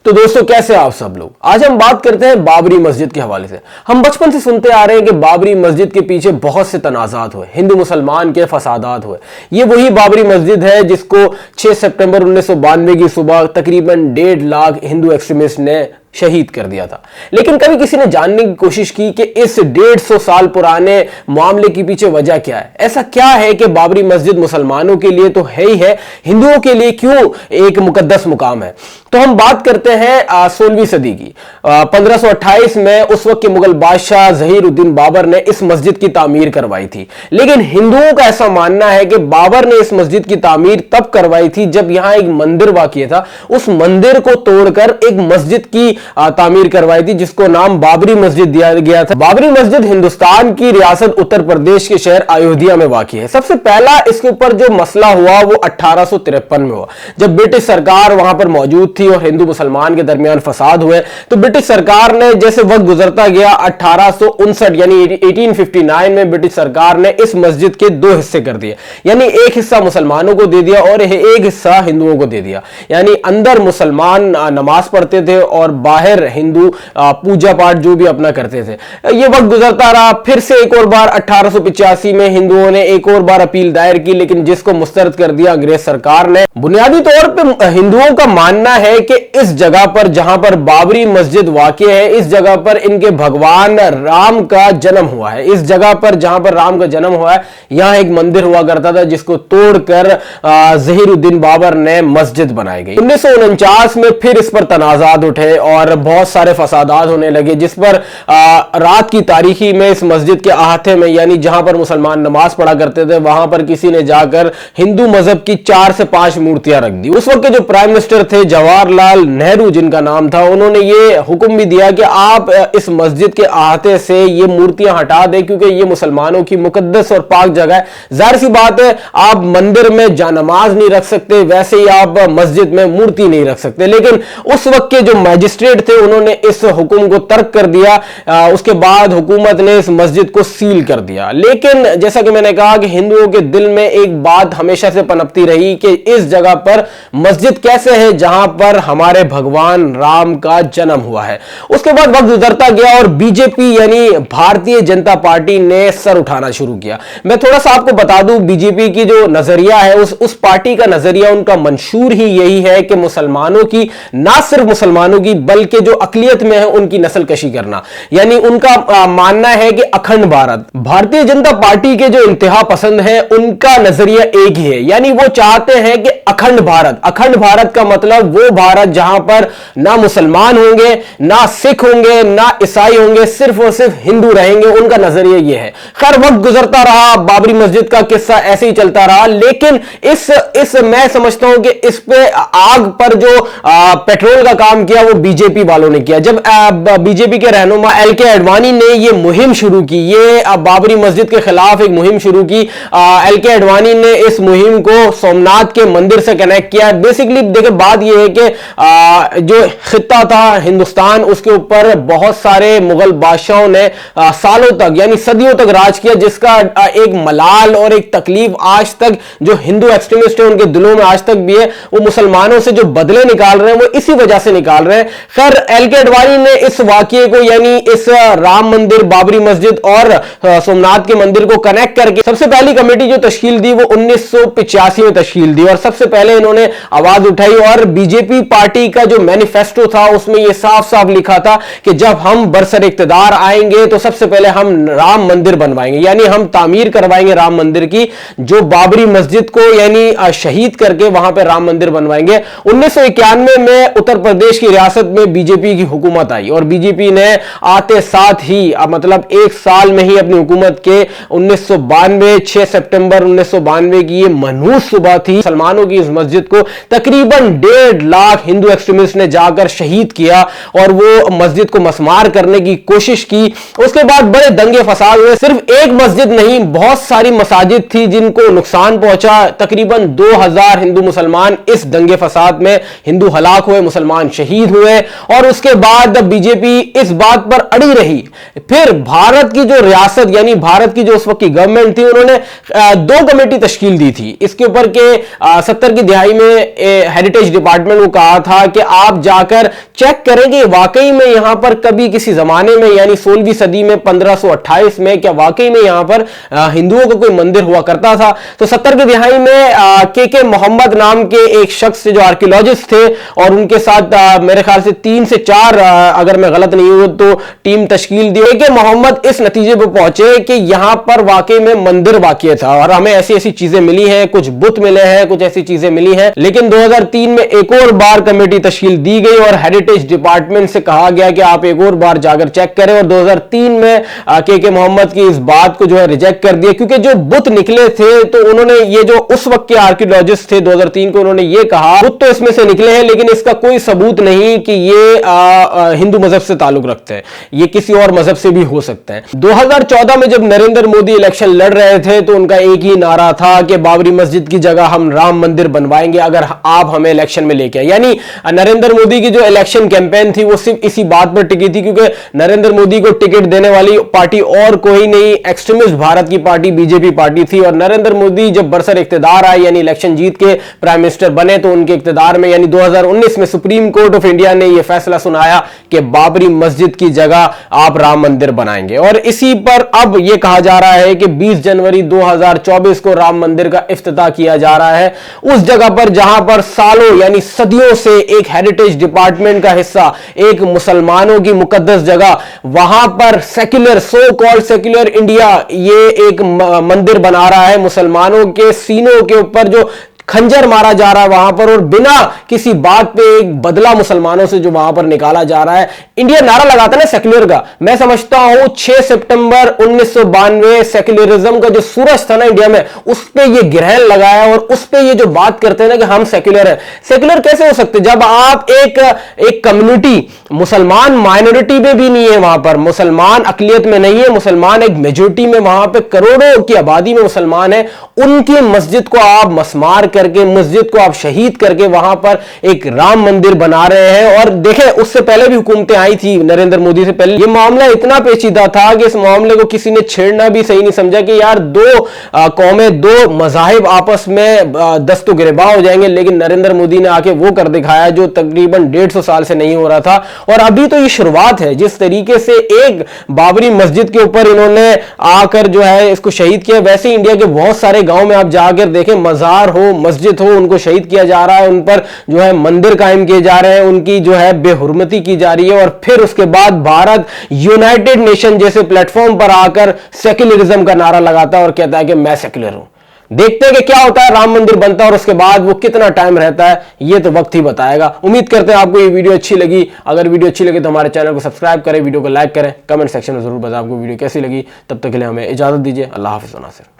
तो दोस्तों कैसे आप सब लोग, आज हम बात करते हैं बाबरी मस्जिद के हवाले से। हम बचपन से सुनते आ रहे हैं कि बाबरी मस्जिद के पीछे बहुत से तनाजात हुए, हिंदू मुसलमान के फसादात हुए। ये वही बाबरी मस्जिद है जिसको 6 सितंबर 1992 की सुबह तकरीबन 1.5 लाख हिंदू एक्सट्रीमिस्ट ने शहीद कर दिया था। लेकिन कभी किसी ने जानने की कोशिश की कि इस 150 साल पुराने मामले के पीछे वजह क्या है? ऐसा क्या है कि बाबरी मस्जिद मुसलमानों के लिए तो है ही है, हिंदुओं के लिए क्यों एक मुकद्दस मुकाम है? तो हम बात करते हैं 16वीं सदी की। 1528 में उस वक्त के मुगल बादशाह ज़हीरुद्दीन बाबर ने इस मस्जिद की तामीर करवाई थी। लेकिन हिंदुओं का ऐसा मानना है कि बाबर ने इस मस्जिद की तामीर तब करवाई थी जब यहां एक मंदिर वाक़ई था। उस मंदिर को तोड़कर एक मस्जिद की तामीर करवाई थी जिसको नाम बाबरी मस्जिद दिया गया था। बाबरी मस्जिद हिंदुस्तान की रियासत उत्तर प्रदेश के शहर अयोध्या में वाक़ई है। सबसे पहला इसके ऊपर जो मसला हुआ वो 1853 में हुआ, जब ब्रिटिश सरकार वहां पर मौजूद थी और हिंदू मुसलमान के दरमियान फसाद हुए। तो ब्रिटिश सरकार ने जैसे वक्त गुजरता गया 1859 यानी 1859 में ब्रिटिश सरकार ने इस मस्जिद के 2 हिस्से कर दिए, यानी एक हिस्सा मुसलमानों को दे दिया और एक हिस्सा हिंदुओं को दे दिया। यानी अंदर मुसलमान नमाज पढ़ते थे और बाहर हिंदू पूजा पाठ जो भी अपना करते थे। ये वक्त गुजरता रहा, फिर से एक और बार 1885 में हिंदुओं ने एक और बार अपील दायर की, लेकिन जिसको मुस्तरद कर दिया अंग्रेज सरकार ने। बुनियादी तौर पे हिंदुओं का मानना है कि इस जगह पर जहां पर बाबरी मस्जिद वाक़ई है, इस जगह पर इनके भगवान राम का जन्म हुआ है। इस जगह पर जहां पर राम का जन्म हुआ है, यहां एक मंदिर हुआ करता था जिसको तोड़कर ज़हीरुद्दीन बाबर ने मस्जिद बनाई गई। 1949 में फिर इस पर तनाजात उठे और बहुत सारे फसादात होने लगे, जिस पर रात की तारीखी में इस मस्जिद के अहाते में, यानी जहां पर मुसलमान नमाज पढ़ा करते थे, वहां पर किसी ने जाकर हिंदू मजहब की 4 से 5 मूर्तियां रख दी। उस वक्त के जो प्राइम मिनिस्टर थे जवाहरलाल नेहरू जिनका नाम था, उन्होंने ये हुक्म भी दिया कि आप इस मस्जिद के अहाते से ये मूर्तियां हटा दें क्योंकि ये मुसलमानों की मुकद्दस और पाक जगह है। जाहिर सी बात है, आप मंदिर में जानमाज नहीं रख सकते, वैसे ही आप मस्जिद में मूर्ति नहीं रख सकते। लेकिन उस वक्त के जो मैजिस्ट्रेट थे उन्होंने इस हुक्म को तर्क कर दिया। उसके बाद हुकूमत ने इस मस्जिद को सील कर दिया। लेकिन जैसा कि मैंने कहा कि हिंदुओं के दिल में एक बात हमेशा से पनपती रही कि इस जगह पर मस्जिद कैसे है जहां पर हमारे भगवान राम का जन्म हुआ है। उसके बाद वक्त गुजरता गया और बीजेपी यानी भारतीय जनता पार्टी ने सर उठाना शुरू किया। मैं थोड़ा सा आपको बता दूं, बीजेपी की जो नजरिया है, उस पार्टी का नजरिया, उनका मंशूर ही यही है कि मुसलमानों की, ना सिर्फ मुसलमानों की बल्कि जो अकलियत में है उनकी नस्ल कशी करना। यानी उनका मानना है कि अखंड भारत। भारतीय जनता पार्टी के जो इंतहा पसंद है उनका नजरिया एक ही है, यानी वो चाहते हैं कि अखंड भारत। अखंड भारत का मतलब वो भारत जहां पर ना मुसलमान होंगे, ना सिख होंगे, ना ईसाई होंगे, सिर्फ और सिर्फ हिंदू रहेंगे। उनका नजरिया ये है। खैर वक्त गुजरता रहा, बाबरी मस्जिद का किस्सा ऐसे ही चलता रहा। लेकिन इस मैं समझता हूं कि इस पे आग पर जो पेट्रोल का काम किया वो बीजेपी वालों ने किया। जब बीजेपी के रहनुमा एल.के. अडवाणी ने ये मुहिम शुरू की, ये बाबरी मस्जिद के खिलाफ एक मुहिम शुरू की। एल.के. अडवाणी ने इस मुहिम को सोमनाथ के मंदिर से कनेक्ट किया। बेसिकली देखिए, बात यह है कि जो खित्ता था हिंदुस्तान, उसके ऊपर बहुत सारे मुगल बादशाहों ने सालों तक यानी सदियों तक राज किया, जिसका एक मलाल और एक तकलीफ आज तक जो हिंदू एक्सट्रीमिस्ट है उनके दिलों में आज तक भी है। वो मुसलमानों से जो बदले निकाल रहे हैं वो इसी वजह से निकाल रहे हैं। खैर एल.के. अडवाणी ने इस वाकये को यानी इस राम मंदिर, बाबरी मस्जिद और सोमनाथ के मंदिर को कनेक्ट करके सबसे पहली कमेटी जो तश्कील दी वो 1985 में तश्कील दी और सबसे पहले इन्होंने आवाज उठाई। और बीजेपी पार्टी का जो मैनिफेस्टो था उसमें यह साफ साफ लिखा था कि जब हम बरसर इख्तिदार आएंगे तो सबसे पहले हम राम मंदिर बनवाएंगे, यानी हम तामीर करवाएंगे राम मंदिर की, जो बाबरी मस्जिद को यानी शहीद करके वहां पर राम मंदिर बनवाएंगे। 1991 में उत्तर प्रदेश की रियासत में बीजेपी की हुकूमत आई और बीजेपी ने आते साथ ही मतलब एक साल में ही अपनी हुकूमत के 1992 6 सितंबर 1992 की ये मनहूस सुबह थी। मुसलमानों की इस मस्जिद को तकरीबन 1.5 लाख हिंदू एक्सट्रीमिस्ट ने जाकर शहीद किया और वो मस्जिद को मसमार करने की कोशिश की। उसके बाद बड़े दंगे फसाद हुए। सिर्फ एक मस्जिद नहीं, बहुत सारी मसाजिद थी जिनको नुकसान पहुंचा। तकरीबन 2000 हिंदू मुसलमान इस दंगे फसाद में हिंदू हलाक हुए, मुसलमान शहीद हुए और उसके बाद बीजेपी इस बात पर अड़ी रही। फिर भारत की जो रियासत यानी भारत की जो उस वक्त की गवर्नमेंट थी, उन्होंने 2 कमेटी तश्कील दी थी इसके ऊपर के 70 की दिहाई में हेरिटेज डिपार्टमेंट को कहा था कि आप जाकर चेक करेंगे वाकई में यहां पर कभी किसी जमाने में यानी 16वीं सदी में 1528 में क्या वाकई में यहां पर हिंदुओं का कोई मंदिर हुआ करता था। तो 70 की दिहाई में के मोहम्मद नाम के एक शख्स जो आर्कियोलॉजिस्ट थे और उनके साथ मेरे ख्याल से 3 से 4 अगर मैं गलत नहीं हूं तो टीम तश्कील दी के मोहम्मद इस नतीजे पर पहुंचे कि यहां पर वाकई में मंदिर वाकई था और हमें ऐसी ऐसी चीजें मिली हैं, कुछ बुत मिले हैं, कुछ ऐसी चीजें मिली हैं। लेकिन 2003 में एक और बार कमेटी तश्कील दी गई और हेरिटेज डिपार्टमेंट से कहा गया कि आप एक और बार जाकर चेक करें और 2003 में के मोहम्मद की इस बात को जो है रिजेक्ट कर दिया, क्योंकि जो बुत निकले थे तो उन्होंने ये जो उस वक्त के आर्कियोलॉजिस्ट थे 2003 को उन्होंने ये कहा बुत तो इसमें से निकले हैं लेकिन इसका कोई सबूत नहीं कि ये हिंदू मजहब से ताल्लुक रखते हैं, ये किसी और मजहब से भी हो सकता है। 2014 में जब नरेंद्र मोदी इलेक्शन लड़ रहे थे तो उनका एक ही नारा था कि बाबरी मस्जिद की जगह हम राम मंदिर बनवाएंगे अगर आप हमें इलेक्शन में लेके आए। यानी नरेंद्र मोदी की जो इलेक्शन कैंपेन थी वो सिर्फ इसी बात पर टिकी थी, क्योंकि नरेंद्र मोदी को टिकट देने वाली पार्टी और कोई नहीं एक्सट्रीमिस्ट भारत की पार्टी बीजेपी पार्टी थी। और नरेंद्र मोदी जब बरसर इख्तिदार आए यानी इलेक्शन जीत के प्राइम मिनिस्टर बने तो उनके इख्तिदार में यानी 2019 में सुप्रीम कोर्ट ऑफ इंडिया ने यह फैसला सुनाया कि बाबरी मस्जिद की जगह आप राम मंदिर बनाएंगे। और इसी पर अब यह कहा जा रहा है कि 20 जनवरी 2024 को राम मंदिर का इफ्तिताह किया जा रहा है उस जगह पर जहां पर सालों यानी सदियों से एक हेरिटेज डिपार्टमेंट का हिस्सा, एक मुसलमानों की मुकद्दस जगह, वहां पर secular so called secular India ये एक मंदिर बना रहा है। मुसलमानों के सीनों के ऊपर जो खंजर मारा जा रहा है वहां पर और बिना किसी बात पे एक बदला मुसलमानों से जो वहां पर निकाला जा रहा है। इंडिया नारा लगाता है ना सेक्युलर का, मैं समझता हूं 6 सितंबर 1992 सेक्युलरिज्म का जो सूरज था ना इंडिया में उस पे ये ग्रहण लगाया और उस पे ये जो बात करते हैं ना कि हम सेक्युलर हैं। सेक्युलर कैसे हो सकते जब आप एक कम्युनिटी मुसलमान माइनॉरिटी में भी नहीं है, वहां पर मुसलमान अकलियत में नहीं है, मुसलमान एक मेजोरिटी में वहां पे करोड़ों की आबादी में मुसलमान है, उनकी मस्जिद को आप मसमार करके मस्जिद को आप शहीद करके वहां पर एक राम मंदिर बना रहे हैं। और देखें उससे पहले भी हुकूमतें आई थी नरेंद्र मोदी से पहले, ये मामला इतना पेचीदा था कि इस मामले को किसी ने छेड़ना भी सही नहीं समझा कि यार दो कौमें दो मजाहिब आपस में दस्तो गिरबा हो जाएंगे। लेकिन नरेंद्र मोदी ने आके वो कर दिखाया जो तकरीबन 150 साल से नहीं हो रहा था। और अभी तो ये शुरुआत है, जिस तरीके से एक बाबरी मस्जिद के ऊपर इन्होंने आकर जो है इसको शहीद किया, वैसे इंडिया के बहुत सारे गांव में आप जाकर देखें मजार हो मस्जिद हो उनको शहीद किया जा रहा है, उन पर जो है मंदिर कायम किए जा रहे हैं, उनकी जो है बेहुरमती की जा रही है। और फिर उसके बाद भारत यूनाइटेड नेशन जैसे प्लेटफॉर्म पर आकर सेक्युलरिज्म का नारा लगाता है और कहता है कि मैं सेक्युलर हूं। देखते हैं कि क्या होता है, राम मंदिर बनता है और उसके बाद वो कितना टाइम रहता है ये तो वक्त ही बताएगा। उम्मीद करते हैं आपको ये वीडियो अच्छी लगी। अगर वीडियो अच्छी लगी तो हमारे चैनल को सब्सक्राइब करें, वीडियो को लाइक करें, कमेंट सेक्शन में जरूर बताएं आपको वीडियो कैसी लगी। तब तक के लिए हमें इजाजत दीजिए। अल्लाह हाफिज़। नासिर।